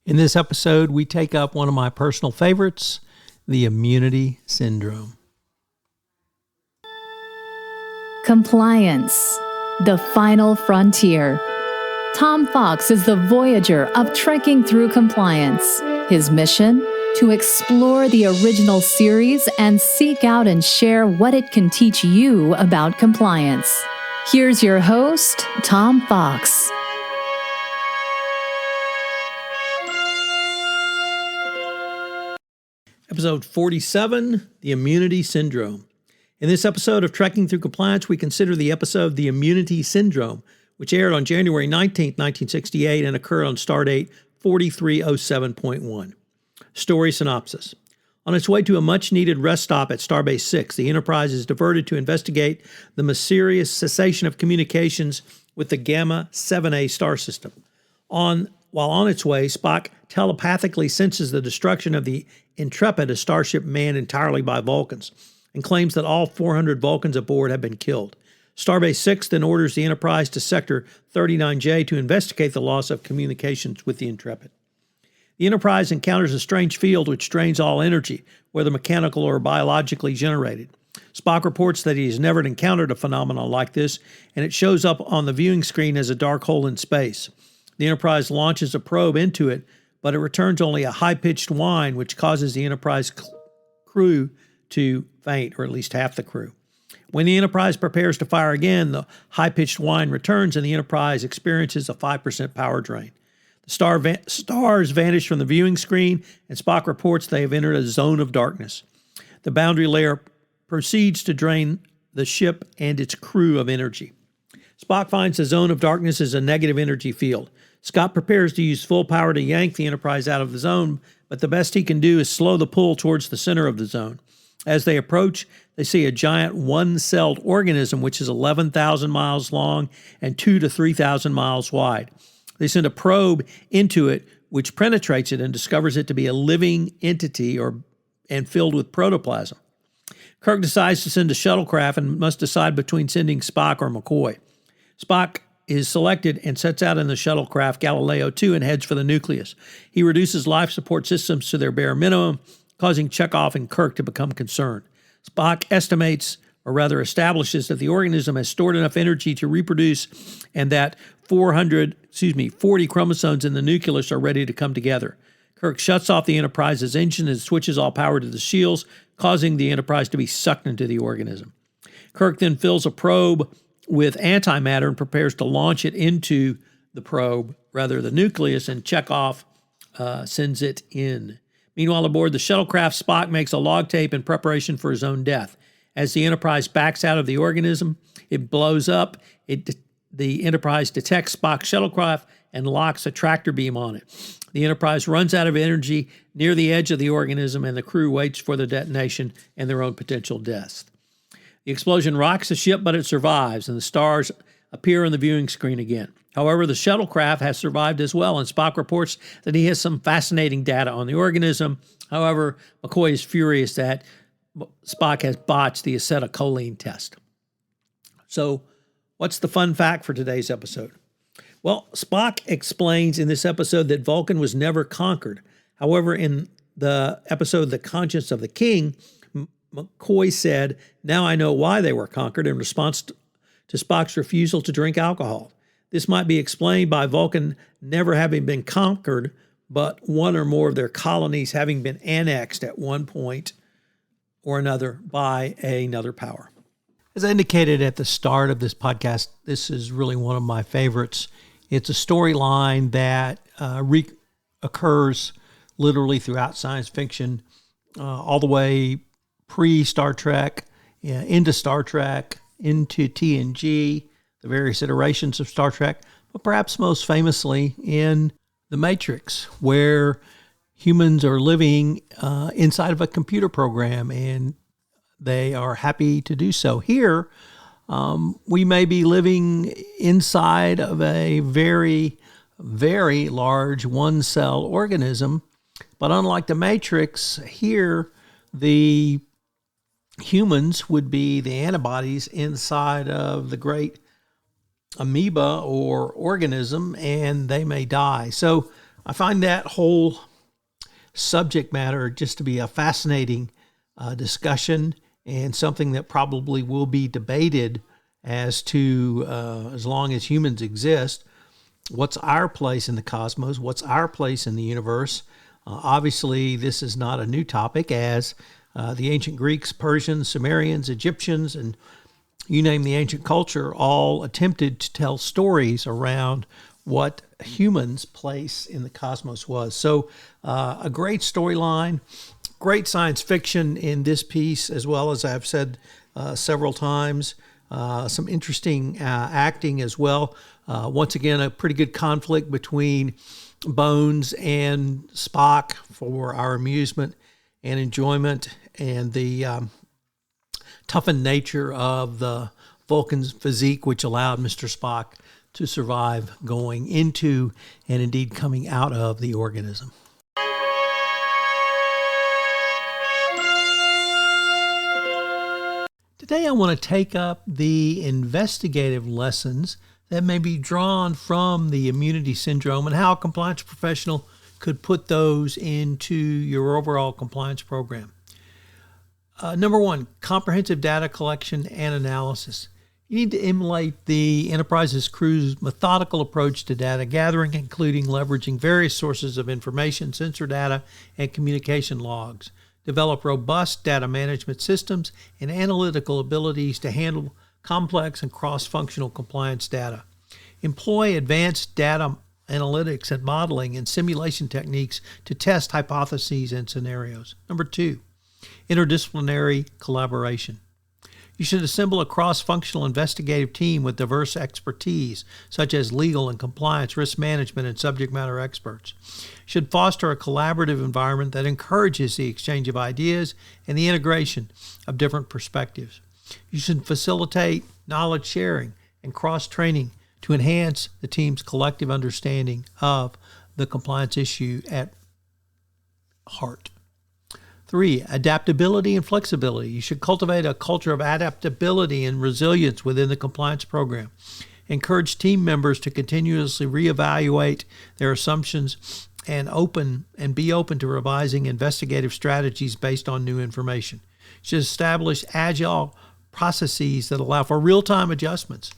In this episode, we take up one of my personal favorites, the immunity syndrome. Compliance, the final frontier. Tom Fox is the voyager of trekking through compliance. His mission? To explore the original series and seek out and share what it can teach you about compliance. Here's your host, Tom Fox. Episode 47, the immunity syndrome. In this episode of Trekking Through Compliance, we consider the episode The Immunity Syndrome, which aired on January 19, 1968 and occurred on stardate 4307.1. Story synopsis. On its way to a much-needed rest stop at Starbase 6, the Enterprise is diverted to investigate the mysterious cessation of communications with the Gamma 7A star system. While on its way, Spock telepathically senses the destruction of the Intrepid, a starship manned entirely by Vulcans, and claims that all 400 Vulcans aboard have been killed. Starbase 6 then orders the Enterprise to Sector 39J to investigate the loss of communications with the Intrepid. The Enterprise encounters a strange field which drains all energy, whether mechanical or biologically generated. Spock reports that he has never encountered a phenomenon like this, and it shows up on the viewing screen as a dark hole in space. The Enterprise launches a probe into it, but it returns only a high-pitched whine, which causes the Enterprise crew to faint, or at least half the crew. When the Enterprise prepares to fire again, the high-pitched whine returns and the Enterprise experiences a 5% power drain. The stars vanish from the viewing screen, and Spock reports they have entered a zone of darkness. The boundary layer proceeds to drain the ship and its crew of energy. Spock finds the zone of darkness is a negative energy field. Scott prepares to use full power to yank the Enterprise out of the zone, but the best he can do is slow the pull towards the center of the zone. As they approach, they see a giant one-celled organism which is 11,000 miles long and 2,000 to 3,000 miles wide. They send a probe into it, which penetrates it and discovers it to be a living entity and filled with protoplasm. Kirk decides to send a shuttlecraft and must decide between sending Spock or McCoy. Spock is selected and sets out in the shuttlecraft Galileo 2 and heads for the nucleus. He reduces life support systems to their bare minimum, causing Chekhov and Kirk to become concerned. Spock establishes that the organism has stored enough energy to reproduce and that 40 chromosomes in the nucleus are ready to come together. Kirk shuts off the Enterprise's engine and switches all power to the shields, causing the Enterprise to be sucked into the organism. Kirk then fills a probe with antimatter and prepares to launch it into the nucleus, and Chekhov sends it in. Meanwhile, aboard the shuttlecraft, Spock makes a log tape in preparation for his own death. As the Enterprise backs out of the organism, it blows up. The Enterprise detects Spock's shuttlecraft and locks a tractor beam on it. The Enterprise runs out of energy near the edge of the organism, and the crew waits for the detonation and their own potential death. The explosion rocks the ship, but it survives, and the stars appear on the viewing screen again. However, the shuttlecraft has survived as well, and Spock reports that he has some fascinating data on the organism. However, McCoy is furious that Spock has botched the acetylcholine test. So, what's the fun fact for today's episode? Well, Spock explains in this episode that Vulcan was never conquered. However, in the episode The Conscience of the King, McCoy said, "Now I know why they were conquered," in response to Spock's refusal to drink alcohol. This might be explained by Vulcan never having been conquered, but one or more of their colonies having been annexed at one point or another by another power. As I indicated at the start of this podcast, this is really one of my favorites. It's a storyline that occurs literally throughout science fiction, all the way pre-Star Trek, into Star Trek, into TNG, the various iterations of Star Trek, but perhaps most famously in The Matrix, where humans are living inside of a computer program and they are happy to do so. Here, we may be living inside of a very, very large one-cell organism, but unlike The Matrix, here the humans would be the antibodies inside of the great amoeba or organism, and they may die. So I find that whole subject matter just to be a fascinating discussion and something that probably will be debated as to as long as humans exist. What's our place in the cosmos? What's our place in the universe? Obviously, this is not a new topic, as the ancient Greeks, Persians, Sumerians, Egyptians, and you name the ancient culture all attempted to tell stories around what humans' place in the cosmos was. So a great storyline, great science fiction in this piece, as well as I've said several times, some interesting acting as well. Once again, a pretty good conflict between Bones and Spock for our amusement and enjoyment, and the toughened nature of the Vulcan's physique, which allowed Mr. Spock to survive going into and indeed coming out of the organism. Today I want to take up the investigative lessons that may be drawn from the immunity syndrome and how a compliance professional could put those into your overall compliance program. Number one, comprehensive data collection and analysis. You need to emulate the Enterprise's crew's methodical approach to data gathering, including leveraging various sources of information, sensor data, and communication logs. Develop robust data management systems and analytical abilities to handle complex and cross-functional compliance data. Employ advanced data analytics and modeling and simulation techniques to test hypotheses and scenarios. Number two, interdisciplinary collaboration. You should assemble a cross-functional investigative team with diverse expertise, such as legal and compliance, risk management, and subject matter experts. You should foster a collaborative environment that encourages the exchange of ideas and the integration of different perspectives. You should facilitate knowledge sharing and cross-training to enhance the team's collective understanding of the compliance issue at heart. Three, adaptability and flexibility. You should cultivate a culture of adaptability and resilience within the compliance program. Encourage team members to continuously reevaluate their assumptions and be open to revising investigative strategies based on new information. You should establish agile processes that allow for real-time adjustments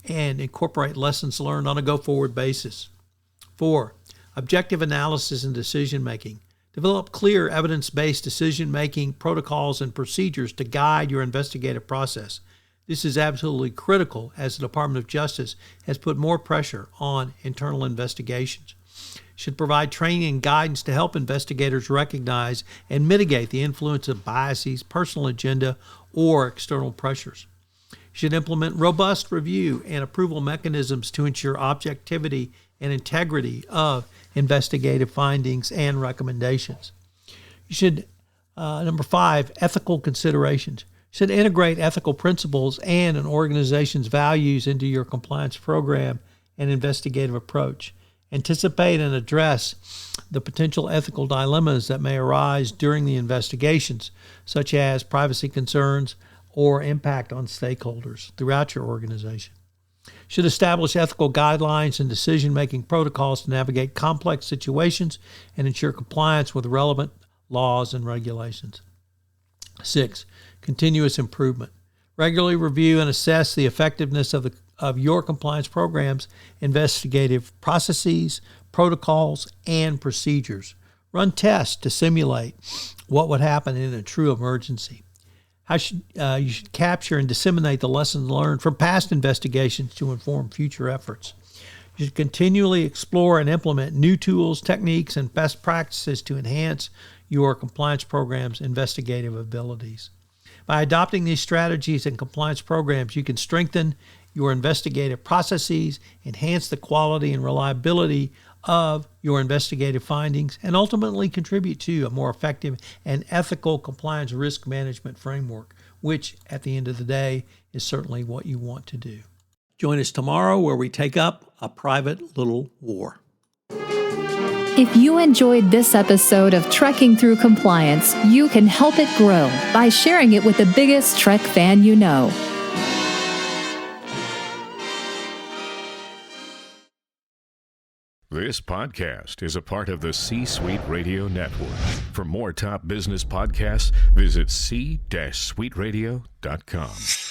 and incorporate lessons learned on a go-forward basis. Four, objective analysis and decision-making. Develop clear evidence-based decision-making protocols and procedures to guide your investigative process. This is absolutely critical as the Department of Justice has put more pressure on internal investigations. Should provide training and guidance to help investigators recognize and mitigate the influence of biases, personal agenda, or external pressures. Should implement robust review and approval mechanisms to ensure objectivity and integrity of investigative findings and recommendations. You should, number five, ethical considerations. You should integrate ethical principles and an organization's values into your compliance program and investigative approach. Anticipate and address the potential ethical dilemmas that may arise during the investigations, such as privacy concerns or impact on stakeholders throughout your organization. Should establish ethical guidelines and decision-making protocols to navigate complex situations and ensure compliance with relevant laws and regulations. Six, continuous improvement. Regularly review and assess the effectiveness of your compliance programs, investigative processes, protocols, and procedures. Run tests to simulate what would happen in a true emergency. You should capture and disseminate the lessons learned from past investigations to inform future efforts. You should continually explore and implement new tools, techniques, and best practices to enhance your compliance program's investigative abilities. By adopting these strategies and compliance programs, you can strengthen your investigative processes, enhance the quality and reliability of your investigative findings, and ultimately contribute to a more effective and ethical compliance risk management framework, which at the end of the day is certainly what you want to do. Join us tomorrow where we take up a private little war. If you enjoyed this episode of Trekking Through Compliance, you can help it grow by sharing it with the biggest Trek fan you know. This podcast is a part of the C-Suite Radio Network. For more top business podcasts, visit c-suiteradio.com.